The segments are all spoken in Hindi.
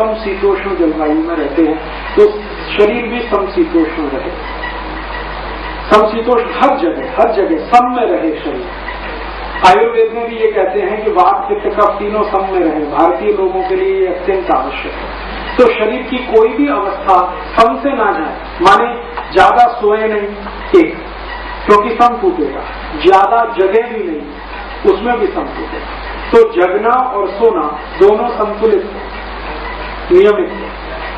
समशीतोष्ण जलवायु में रहते हैं, तो शरीर भी समशीतोष्ण रहे, समशीतोष्ण हर जगह सम में रहे शरीर। आयुर्वेद में भी ये कहते हैं कि वात पित्त कफ तीनों सम में रहे। भारतीय लोगों के लिए ये अत्यंत आवश्यक है। तो शरीर की कोई भी अवस्था सम से ना जाए, माने ज्यादा सोए नहीं एक, क्योंकि सम टूटेगा, ज्यादा जगह भी नहीं, उसमें भी सम टूटेगा। तो जगना और सोना दोनों संतुलित नियमित है।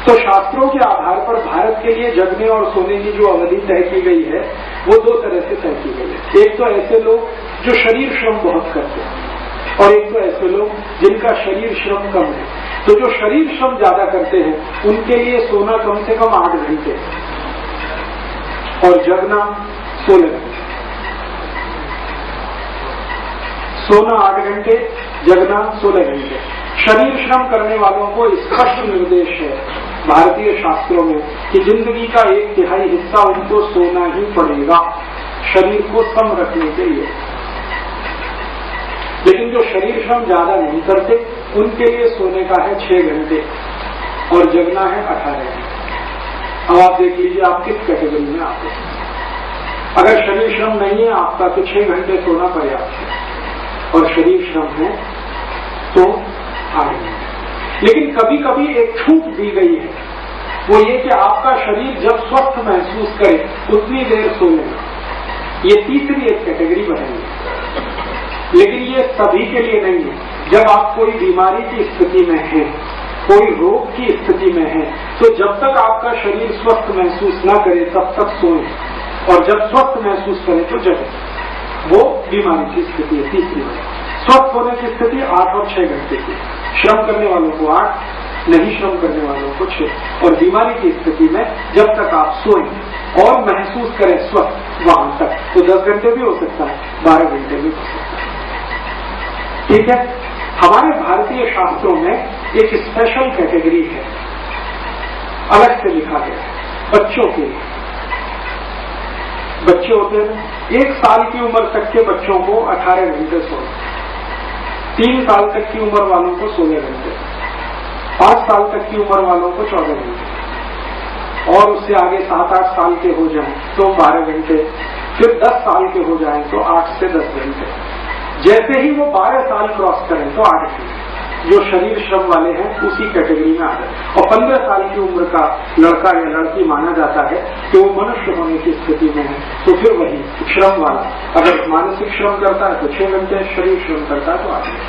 तो शास्त्रों के आधार पर भारत के लिए जगने और सोने की जो अवधि तय की गई है वो दो तरह से तय की गई है। एक तो ऐसे लोग जो शरीर श्रम बहुत करते हैं, और एक तो ऐसे लोग जिनका शरीर श्रम कम है। तो जो शरीर श्रम ज्यादा करते हैं उनके लिए सोना कम से कम 8 घंटे और जगना 16 घंटे। सोना 8 घंटे, जगना 16 घंटे। शरीर श्रम करने वालों को स्पष्ट निर्देश है भारतीय शास्त्रों में कि जिंदगी का 1/3 हिस्सा उनको सोना ही पड़ेगा शरीर को सम रखने के लिए। लेकिन जो शरीर श्रम ज्यादा नहीं करते उनके लिए सोने का है 6 घंटे और जगना है 18 घंटे। अब आप देख लीजिए आप किस कैटेगरी में आते हैं। अगर शरीर श्रम नहीं है आपका तो 6 घंटे सोना पर्याप्त है, और शरीर श्रम है तो 8 घंटे। लेकिन कभी कभी एक छूट दी गई है, वो ये कि आपका शरीर जब स्वस्थ महसूस करे उतनी देर सो लेना। ये तीसरी एक कैटेगरी बनेगी, लेकिन ये सभी के लिए नहीं है। जब आप कोई बीमारी की स्थिति में हैं, कोई रोग की स्थिति में है, तो जब तक आपका शरीर स्वस्थ महसूस न करे तब तक सोएं, और जब स्वस्थ महसूस करे तो जगें। वो बीमारी की स्थिति है तीसरी वाली। स्वस्थ होने की स्थिति 8 और 6 घंटे की, श्रम करने वालों को 8, नहीं श्रम करने वालों को 6। और बीमारी की स्थिति में जब तक आप सोएं और महसूस करें स्वस्थ वहां तक, तो 10 घंटे भी हो सकता है, 12 घंटे भी हो सकता है। ठीक है। हमारे भारतीय शास्त्रों में एक स्पेशल कैटेगरी है, अलग से लिखा गया है बच्चों के लिए। बच्चे होते हैं 1 साल की उम्र तक के बच्चों को 18 घंटे सोना, 3 साल तक की उम्र वालों को 16 घंटे, 5 साल तक की उम्र वालों को 14 घंटे, और उससे आगे 7-8 साल के हो जाएं तो 12 घंटे, फिर 10 साल के हो जाएं तो 8 से 10 घंटे। जैसे ही वो 12 साल क्रॉस करें तो 8 घंटे। जो शरीर श्रम वाले हैं उसी कैटेगरी में आ जाए। और 15 साल की उम्र का लड़का या लड़की माना जाता है कि वो मनुष्य होने की स्थिति में है, तो फिर वही श्रम वाला अगर मानसिक श्रम करता है तो 6 घंटे, शरीर श्रम करता है तो 8 घंटे।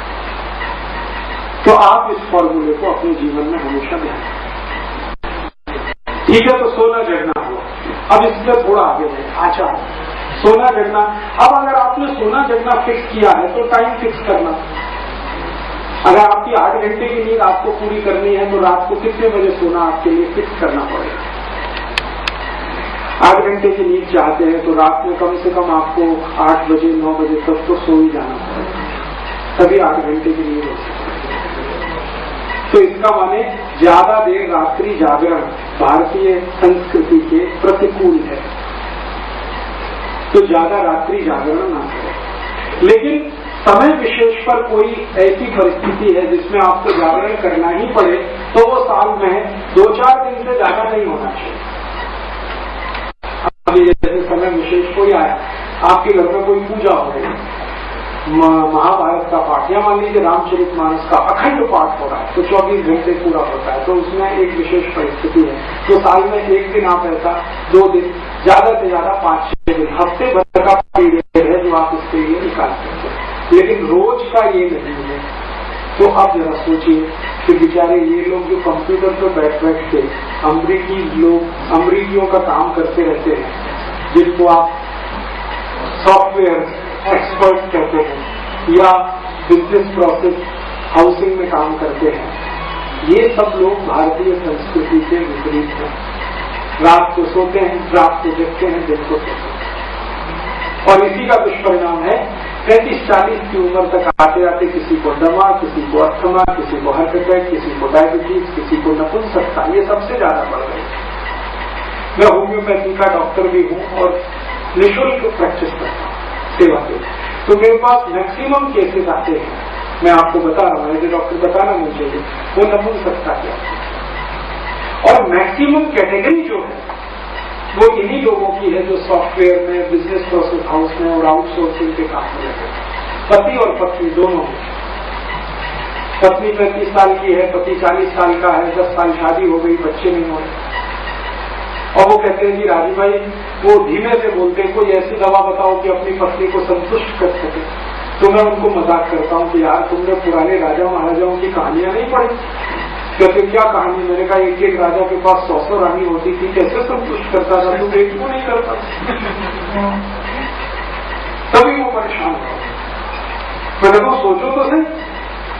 तो आप इस फॉर्मूले को अपने जीवन में हमेशा ध्यान रखें। ठीक है, तो सोना जगना हुआ। अब इससे थोड़ा आगे बढ़े, आचार सोना जगना। अब अगर आपने सोना जगना फिक्स किया है तो टाइम फिक्स करना। अगर आपकी 8 घंटे की नींद आपको पूरी करनी है तो रात को कितने बजे सोना आपके लिए फिक्स करना पड़ेगा। 8 घंटे की नींद चाहते हैं तो रात में कम से कम आपको 8 बजे 9 बजे तक तो सो ही जाना पड़ेगा, तभी 8 घंटे की नींद हो सकती है। तो इसका माने ज्यादा देर रात्रि जागरण भारतीय संस्कृति के प्रतिकूल है, तो ज्यादा रात्रि जागरण ना करें। लेकिन समय विशेष पर कोई ऐसी परिस्थिति है जिसमें आपको जागरण करना ही पड़े तो वो साल में 2-4 दिन से ज्यादा नहीं होना चाहिए। अभी जैसे समय विशेष कोई आया, आपके घर में कोई पूजा हो रही है, महाभारत का पाठ या मान लीजिए रामचरितमानस का अखंड पाठ हो रहा है तो 24 घंटे पूरा होता है, तो उसमें एक विशेष परिस्थिति है। तो साल में 1 दिन आप ऐसा, 2 दिन, ज्यादा से ज्यादा 5-6 दिन, हफ्ते भर का पीरियड है जो आप इसके लिए निकाल सकते हैं, लेकिन रोज का ये नहीं है। तो अब जरा सोचिए कि बेचारे ये लोग जो कंप्यूटर पर बैठ के अमरीकियों का काम करते रहते हैं, जिनको आप सॉफ्टवेयर एक्सपर्ट कहते हैं या बिजनेस प्रोसेस हाउसिंग में काम करते हैं, ये सब लोग भारतीय संस्कृति के विपरीत हैं। रात को सोते हैं, रात को जगते हैं, दिन को सोते हैं, और इसी का दुष्परिणाम है 35-40 की उम्र तक आते आते किसी को दमा, किसी को अस्थमा, किसी को हार्ट अटैक, किसी को डायबिटीज, किसी को नपुंसकता, ये सबसे ज्यादा बढ़ रही है। मैं होम्योपैथी का डॉक्टर भी हूँ और निःशुल्क प्रैक्टिस करता हूँ सेवा के, तो मेरे पास मैक्सिमम केसेस आते हैं। मैं आपको बता रहा हूँ, ऐसे डॉक्टर बताना नहीं चाहिए, वो नपुंसकता क्या है। और मैक्सिमम कैटेगरी जो है वो इन्हीं लोगों की है जो सॉफ्टवेयर में, बिजनेस प्रोसेस हाउस में और आउटसोर्सिंग के काम में लगे। पति और पत्नी दोनों में। पत्नी 35 साल की है, पति 40 साल का है, 10 साल शादी हो गई, बच्चे नहीं हो रहे, और वो कहते हैं जी राजू भाई, वो धीमे से बोलते हैं कोई ऐसी दवा बताओ कि अपनी पत्नी को संतुष्ट कर सके। तो मैं उनको मजाक करता हूँ कि यार तुमने पुराने राजा महाराजाओं की कहानियां नहीं पढ़ी? कहते क्या कहानी? मैंने कहा एक एक राजा के पास 100 रानी होती थी, कैसे संतुष्ट करता था? तुम एक को नहीं करता। तभी वो परेशान हो। मैंने तो सोचो तो सही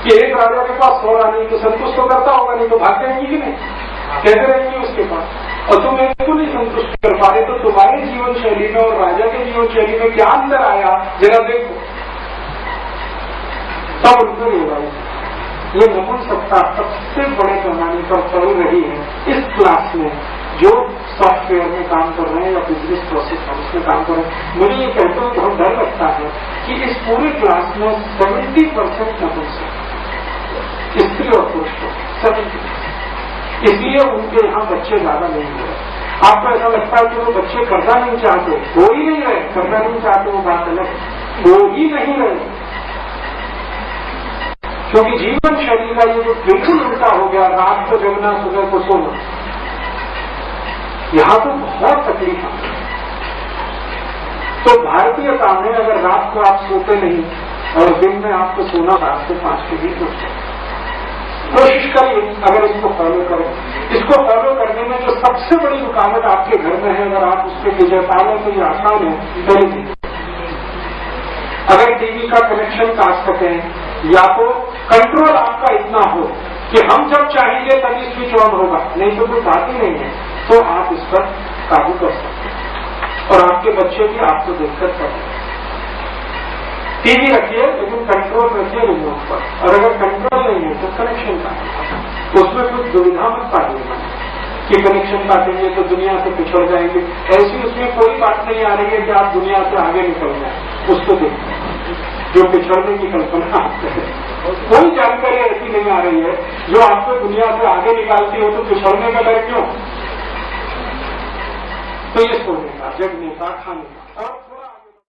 कि एक राजा के पास 100 रानी तो संतुष्ट तो करता होगा, नहीं तो भाग जाएंगी कि नहीं, कहते रहेंगे उसके पास, और तुम एक को नहीं संतुष्ट कर पा रहे। तो तुम्हारे जीवन शैली में और राजा के जीवन शैली में क्या अंतर आया, जरा देखो। तब अंतर होगा। ये नपुंसकता सबसे बड़े पैमाने पर चल रही है इस क्लास में जो सॉफ्टवेयर में काम कर रहे हैं या बिजनेस प्रोसेस हाउस में काम कर रहे हैं। मुझे ये कहते हुए बहुत डर लगता है कि इस पूरे क्लास में 70% नपुंसक, स्त्री और पुरुष को 70%। इसलिए उनके यहाँ बच्चे ज्यादा नहीं हो रहे। आपको ऐसा लगता है कि वो बच्चे करना नहीं चाहते, हो ही नहीं रहे। करना नहीं चाहते वो बात अलग, हो ही नहीं रहे, क्योंकि जीवन शैली का ये जो बिल्कुल उल्टा हो गया, रात को जगना, सुबह को सोना, यहां तो बहुत तकलीफ है। तो भारतीयता में अगर रात को आप सोते नहीं और दिन में आपको सोना 4 से 5 के बीच में, कोशिश करिए अगर इसको फॉलो करें। इसको फॉलो करने में जो सबसे बड़ी रुकावट आपके घर में है, अगर आप उसके विजय पालें तो ये आसान है। पहले अगर टीवी का कनेक्शन काट सकें, या तो कंट्रोल आपका इतना हो कि हम जब चाहेंगे तभी स्विच ऑन होगा, नहीं तो कोई बात ही नहीं है, तो आप इस पर काबू कर सकते हैं। और आपके बच्चे भी आपको देखकर करें। टीवी रखिए लेकिन कंट्रोल रखिए रिमोट पर, और अगर कंट्रोल नहीं है तो कनेक्शन काटिए। उसमें कुछ दुविधा मत पाइएगा कि कनेक्शन काटेंगे तो दुनिया से पिछड़ जाएंगे। ऐसी उसमें कोई बात नहीं आ रही है कि आप दुनिया से आगे निकल जाए। उसको देखिए जो पिछड़ने की कल्पना आपसे है, कोई जानकारी ऐसी नहीं आ रही है जो आपको दुनिया से आगे निकालती हो, तो पिछड़ने का डर क्यों? तो ये सोने का, जगने का, खाने का। और